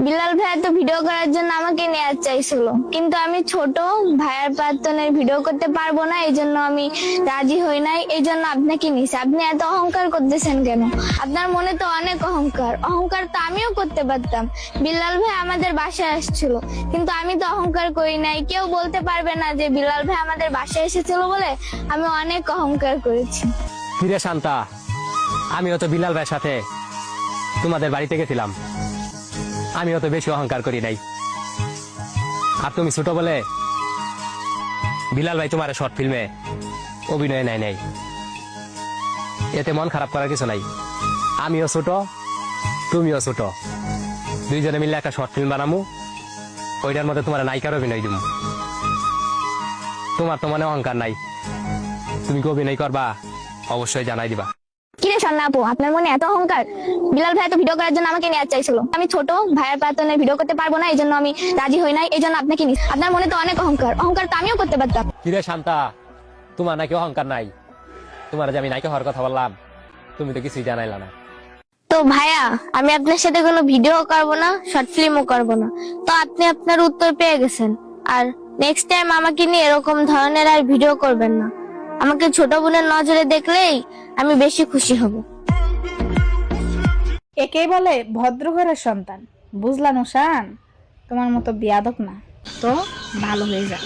বিলাল ভাইয়া তো ভিডিও করার জন্য আমাকে নিয়ে চাইছিল, কিন্তু আমি ছোট, ভাইয়ার প্রার্থনার ভিডিও করতে পারবো না, এই জন্য আমি রাজি হই নাই। এই জন্য আপনাকে নিয়েছি। আপনি এত অহংকার করতেছেন কেন? আপনার মনে তো অনেক অহংকার। অহংকার তো আমিও করতে পারতাম। বিলাল ভাই আমাদের বাসায় আসছিল, কিন্তু আমি তো অহংকার করি নাই। কেউ বলতে পারবে না যে বিলাল ভাই আমাদের বাসায় এসেছিল বলে আমি অনেক অহংকার করেছি। ফিরে শান্তা, আমিও তো বিলাল ভাইয়ের সাথে তোমাদের বাড়িতে গেছিলাম। আমিও তো বেশি অহংকার করি নাই। আর তুমি ছোট বলে বিলাল ভাই তোমার শর্ট ফিল্মে অভিনয় নেয় নাই। এতে মন খারাপ করার কিছু নাই। আমিও ছোট, তুমিও ছোট, দুইজনে মিলে একটা শর্ট ফিল্ম বানামু, ওইটার মধ্যে তোমার নায়িকার অভিনয় দিব। তোমার তো মনে অহংকার নাই, তুমি কি অভিনয় করবা অবশ্যই জানাই দিবা। কিরে সন্না আপু, আপনার মনে এত অহংকার? বিলাল ভাই তো ভিডিও করার জন্য আমাকে নিয়ে চাইছিল। আমি ছোট, ভাইয়ের প্রার্থনার ভিডিও করতে পারবো না, এই জন্য আমি রাজি হই নাই। এই জন্য আপনাকে নিয়েছি। আপনার মনে তো অনেক অহংকার। অহংকার তো আমিও করতে পারতাম। কিরে শান্তা, তোমার নাকি অহংকার নাই? তোমার যে আমি নায়িকা হওয়ার কথা বললাম, তুমি তো কিছুই জানাইলা না। তো ভাইয়া, আমি আপনার সাথে কোনো ভিডিও করবো না, শর্ট ফিল্মও করবো না। তো আপনি আপনার উত্তর পেয়ে গেছেন। আর নেক্সট টাইম আমাকে নিয়ে এরকম ধরনের আর ভিডিও করবেন না। আমাকে ছোট বোনের নজরে দেখলেই আমি বেশি খুশি হব। একেই বলে ভদ্র ঘরের সন্তান। বুঝলাম শান, তোমার মতো বিয়াদক না তো, ভালো হয়ে যায়।